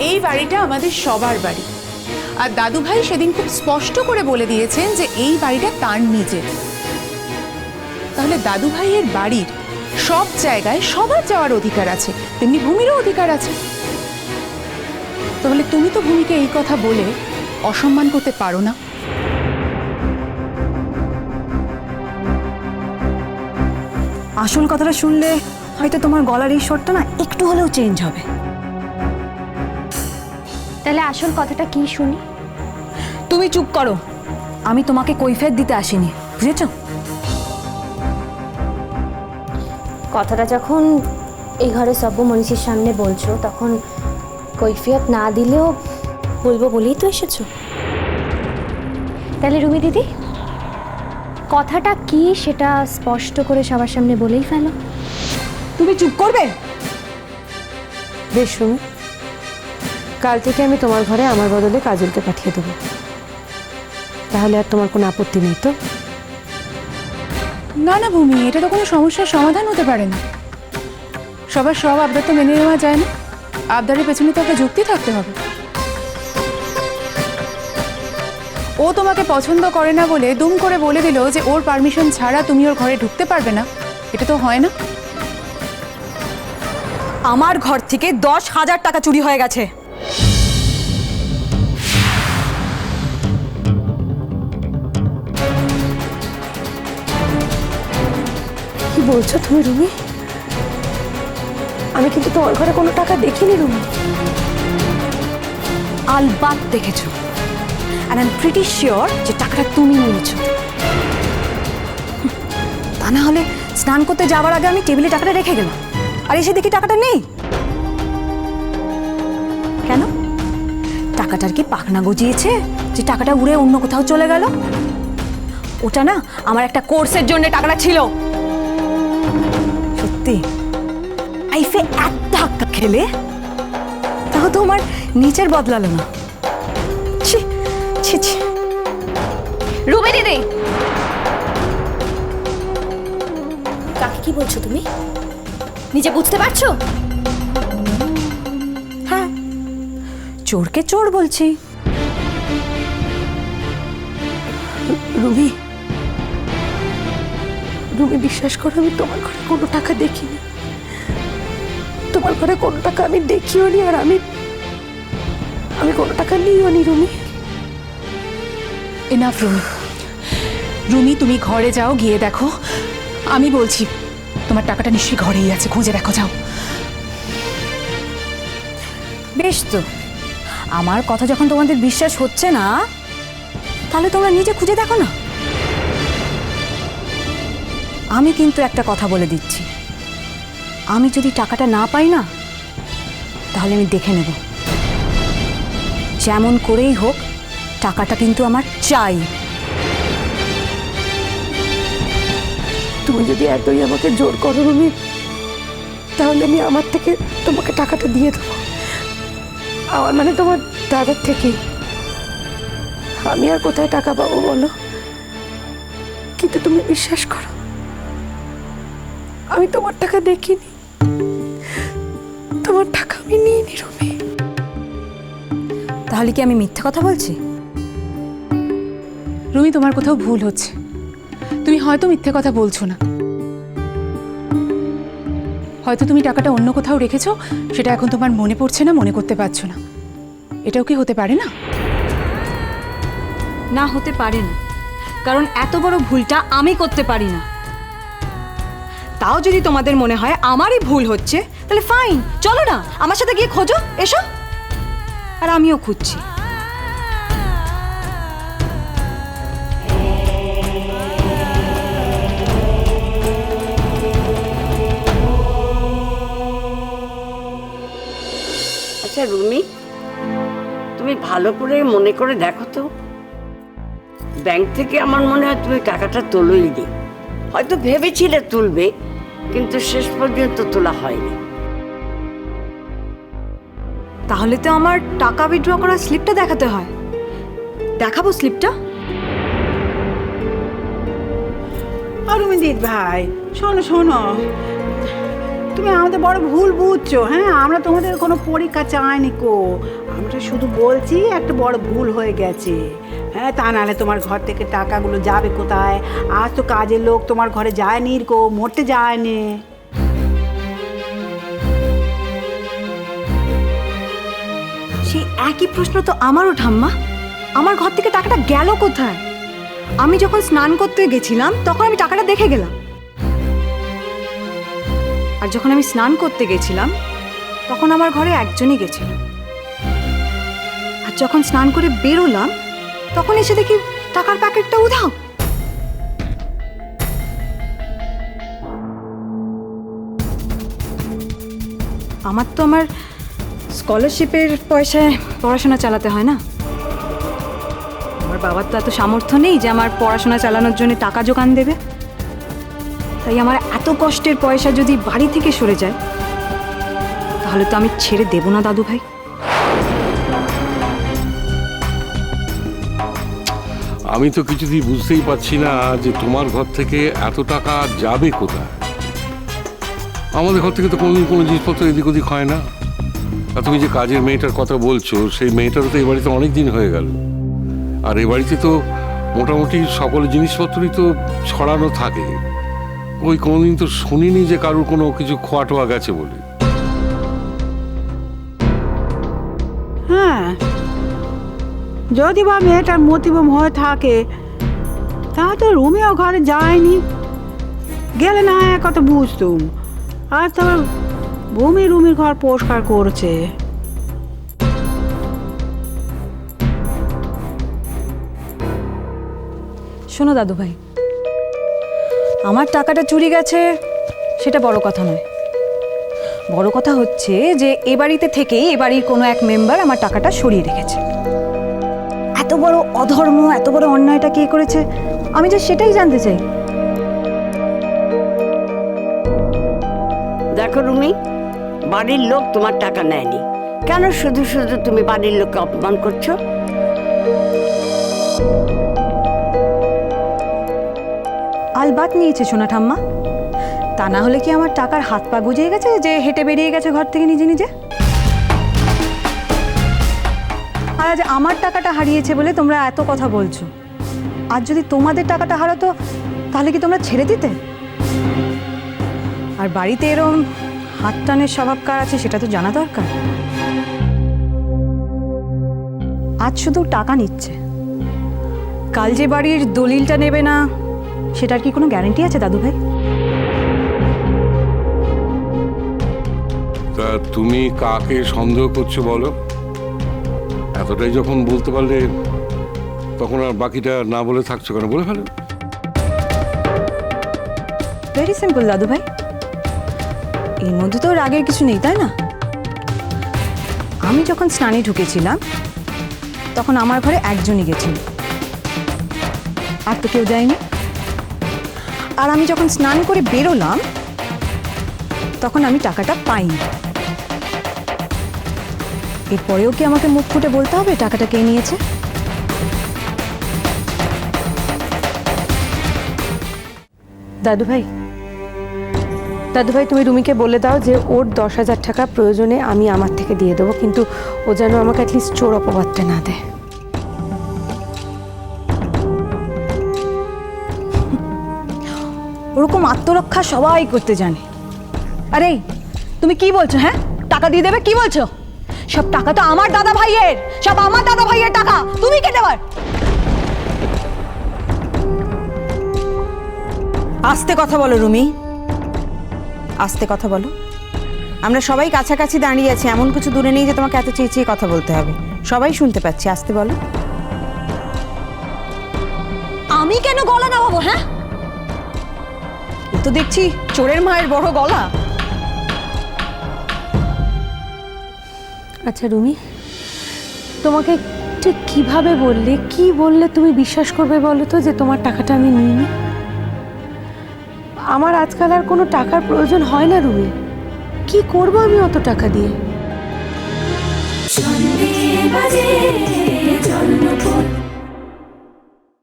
এই বাড়িটা আমাদের সবার বাড়ি, আর দাদু ভাই সেদিন খুব স্পষ্ট করে বলে দিয়েছেন যে এই বাড়িটা তার নিজের। তাহলে দাদু ভাইয়ের বাড়ির সব জায়গায় সবার যাওয়ার অধিকার আছে, তেমনি ভূমিরও অধিকার আছে। তাহলে তুমি তো ভূমিকে এই কথা বলে অসম্মান করতে পারো না। আসল কথাটা শুনলে হয়তো তোমার গলার এই স্বরটা না একটু হলেও চেঞ্জ হবে। তাহলে আসল কথাটা কি শুনি? তুমি চুপ করো, আমি তোমাকে কৈফিয়ত দিতে আসিনি, বুঝেছো? কথাটা যখন এই ঘরে সব্য মনীষীর সামনে বলছো, তখন কৈফিয়ত না দিলেও বলবো বলেই তো এসেছো। তাহলে রুমি দিদি, কথাটা কি সেটা স্পষ্ট করে সবার সামনে বলেই ফেলো। তুমি চুপ করবে? বেশ রুমি, কাল থেকে আমি তোমার ঘরে আমার বদলে কাজলকে পাঠিয়ে দেবো। তাহলে আর তোমার কোনো আপত্তি নেই তো? না না ভূমি, এটা তো কোনো সমস্যার সমাধান হতে পারে না। সবার সব আবদার তো মেনে নেওয়া যায় না, আবদারের পেছনে তো একটা যুক্তি থাকতে হবে। ও তোমাকে পছন্দ করে না বলে দুম করে বলে দিল যে ওর পারমিশন ছাড়া তুমি ওর ঘরে ঢুকতে পারবে না, এটা তো হয় না। আমার ঘর থেকে 10,000 টাকা চুরি হয়ে গেছে। কি বলছো তুমি রুমি? আমি কিন্তু তোমার ঘরে কোনো টাকা দেখিনি রুমি। আলবাত দেখেছো, and I'm pretty sure যে টাকাটা তুমি নিয়েছো। তা না হলে স্নান করতে যাওয়ার আগে আমি টেবিলে টাকাটা রেখে গেলাম, আর এসে দেখি টাকাটা নেই। কেন? টাকাটার কি পাখনা গজিয়েছে যে টাকাটা উড়ে অন্য কোথাও চলে গেল? ওটা না আমার একটা কোর্সের জন্য টাকাটা ছিল। সত্যি লাইফে এত ধাক্কা খেলে তাও তো আমার নিচের বদলালো না। ছি ছি ছি। রুমি দিদি, কাকে কি বলছো তুমি? নিজে বুঝতে পারছো? হ্যাঁ, চোরকে চোর বলছি। রুমি, রুমি বিশ্বাস করো, আমি তোমার ঘরে কোনো টাকা দেখিনি। তোমার ঘরে কোনো টাকা আমি দেখিও নি, আর আমি কোনো টাকা নিও নি রুমি। এনাফ রুমি। রুমি তুমি ঘরে যাও, গিয়ে দেখো। আমি বলছি তোমার টাকাটা নিশ্চয়ই ঘরেই আছে, খুঁজে দেখো, যাও। বেশ তো, আমার কথা যখন তোমাদের বিশ্বাস হচ্ছে না, তাহলে তোমরা নিজে খুঁজে দেখো না। আমি কিন্তু একটা কথা বলে দিচ্ছি, আমি যদি টাকাটা না পাই না, তাহলে আমি দেখে নেব, যেমন করেই হোক টাকাটা কিন্তু আমার চাই। তুমি যদি এতই আমাকে জোর করো রুমি, তাহলে আমি আমার থেকে তোমাকে টাকাটা দিয়ে দেবো। আমার মানে তোমার দাদার থেকে। আমি আর কোথায় টাকা পাবো বলো? কিন্তু তুমি বিশ্বাস করো, আমি তোমার টাকা দেখিনি, তোমার টাকা আমি নিইনি রুমি। তাহলে কি আমি মিথ্যা কথা বলছি? রুমি, তোমার কোথাও ভুল হচ্ছে, তুমি হয়তো মিথ্যে কথা বলছো না। হয়তো তুমি টাকাটা অন্য কোথাও রেখেছো, সেটা এখন তোমার মনে পড়ছে না, মনে করতে পারছো না। এটাও কি হতে পারে না? না, হতে পারে না, কারণ এত বড় ভুলটা আমি করতে পারি না। তাও যদি তোমাদের মনে হয় আমারই ভুল হচ্ছে, তাহলে ফাইন, চলো না আমার সাথে গিয়ে খোঁজো, এসো, আর আমিও খুঁজছি। আচ্ছা রুমি, তুমি ভালো করে মনে করে দেখো তো, ব্যাংক থেকে আমার মনে হয় তুমি টাকাটা তোলোই নি। হয়তো ভেবেছিলে তুলবে, কিন্তু শেষ পর্যন্ত তোলা হয়নি। তাহলে তো আমার টাকা উইথড্র করার স্লিপটা দেখাতে হয়। দেখাবো স্লিপটা? অরুমিন্দির ভাই, শোনো শোনো, তুমি আমাদের বড় ভুল বুঝছো। হ্যাঁ, আমরা তোমাদের কোনো পরীক্ষা চাইনি কো, আমরা শুধু বলছি একটা বড় ভুল হয়ে গেছে। হ্যাঁ, তা নাহলে তোমার ঘর থেকে টাকাগুলো যাবে কোথায়? আজ তো কাজের লোক তোমার ঘরে যায়নি কো, মরতে যায়নি। সেই একই প্রশ্ন তো আমারও ঠাম্মা। আমার ঘর থেকে টাকাটা গেল কোথায়? আমি যখন স্নান করতে গেছিলাম তখন আমি টাকাটা দেখে গেলাম, আর যখন আমি স্নান করতে গেছিলাম তখন আমার ঘরে একজনই গেছিল, আর যখন স্নান করে বেরোলাম তখন এসে দেখি টাকার প্যাকেটটা উধাও। আমার তো আমার স্কলারশিপের পয়সায় পড়াশোনা চালাতে হয় না। আমার বাবার তো এত সামর্থ্য নেই যে আমার পড়াশোনা চালানোর জন্য টাকা জোগান দেবে। তাই আমার এত কষ্টের পয়সা যদি বাড়ি থেকে সরে যায় তাহলে তো আমি ছেড়ে দেব না দাদু ভাই। আমি তো কিছুতেই বুঝতেই পারছি না যে তোমার ঘর থেকে এত টাকা যাবে কোথায়। আমাদের ঘর থেকে তো কোনোদিন কোনো জিনিসপত্র এদিক ওদিক হয় না। আর তুমি যে কাজের মেয়েটার কথা বলছো, সেই মেয়েটারও তো এ বাড়িতে অনেক দিন হয়ে গেল, আর এ বাড়িতে তো মোটামুটি সকল জিনিসপত্রই তো ছড়ানো থাকে। ওই কোনোদিন তো শুনিনি যে কারোর কোনো কিছু খোয়া টোয়া গেছে বলে। হ্যাঁ, যদি বা মেয়েটার মতিভ্রম হয়ে থাকে তা তো রুমিও ঘরে যায়নি, গেলে না কথা বুঝতুম। আর তোমার ভূমি রুমির ঘর পরিষ্কার করছে। শোনো দাদু ভাই, আমার টাকাটা চুরি গেছে সেটা বড় কথা নয়। বড় কথা হচ্ছে যে এ বাড়িতে থেকেই এ বাড়ির কোনো এক মেম্বার আমার টাকাটা সরিয়ে রেখেছে। এত বড় অধর্ম, এত বড় অন্যায়টা কে করেছে আমি যে সেটাই জানতে চাই। দেখো রুমি, বাড়ির লোক তোমার টাকা নেয়নি, কেন শুধু শুধু তুমি বাড়ির লোককে অপমান করছো? আলবাত নিয়েছে সোনা ঠাম্মা, তা না হলে কি আমার টাকার হাত পা গুজিয়ে গেছে যে হেঁটে বেরিয়ে গেছে ঘর থেকে নিজে নিজে? আর আজ আমার টাকাটা হারিয়েছে বলে তোমরা এত কথা বলছো। আর যদি তোমাদের টাকাটা হারাতো তাহলে কি তোমরা ছেড়ে দিতে? আর বাড়িতে এরম হাত টানের স্বভাব কার আছে সেটা তো জানা দরকার। আজ শুধু টাকা নিচ্ছে, কাল যে বাড়ির দলিলটা নেবে না সেটার কি কোনো গ্যারান্টি আছে দাদু ভাই? তা তুমি কাকে সন্দেহ করছো বলো? এতটাই যখন বলতে পারলে তখন আর বাকিটা না বলে থাকছো কেন? বলে ফেলো। ভেরি সিম্পল দাদু ভাই, এর মধ্যে তো রাগের কিছু নেই, তাই না? আমি যখন স্নানে ঢুকেছিলাম তখন আমার ঘরে একজনই গেছিল, আর তো কেউ যায়নি। আর আমি যখন স্নান করে বেরোলাম তখন আমি টাকাটা পাইনি। এরপরেও কি আমাকে মুখ ফুটে বলতে হবে টাকাটা কে নিয়েছে? দাদু ভাই, দাদু ভাই, তুমি রুমিকে বলে দাও যে ওর 10,000 টাকা প্রয়োজনে আমি আমার থেকে দিয়ে দেবো, কিন্তু ও যেন আমাকে অ্যাটলিস্ট চোর অপবাদটা না দেয়। ওরকম আত্মরক্ষা সবাই করতে জানে। আরে তুমি কি বলছো? হ্যাঁ, টাকা দিয়ে দেবে কি বলছো? সব টাকা তো আমার দাদা ভাইয়ের, সব আমার দাদা ভাইয়ের টাকা, তুমি কে দেবার? আস্তে কথা বলো রুমি, আস্তে কথা বলো। আমরা সবাই কাছাকাছি দাঁড়িয়ে আছি, এমন কিছু দূরে নেই যে তোমাকে এত চেঁচিয়ে কথা বলতে হবে। সবাই শুনতে পাচ্ছি, আস্তে বলো। আমি কেন গলা নামাবো? হ্যাঁ, এ তো দেখছি চোরের মায়ের বড় গলা। আচ্ছা রুমি, তোমাকে ঠিক কিভাবে বললে, কি বললে তুমি বিশ্বাস করবে বলো তো যে তোমার টাকাটা আমি নিইনি? আমার আজকাল আর কোনো টাকার প্রয়োজন হয় না রুমি, কি করবো আমি অত টাকা দিয়ে?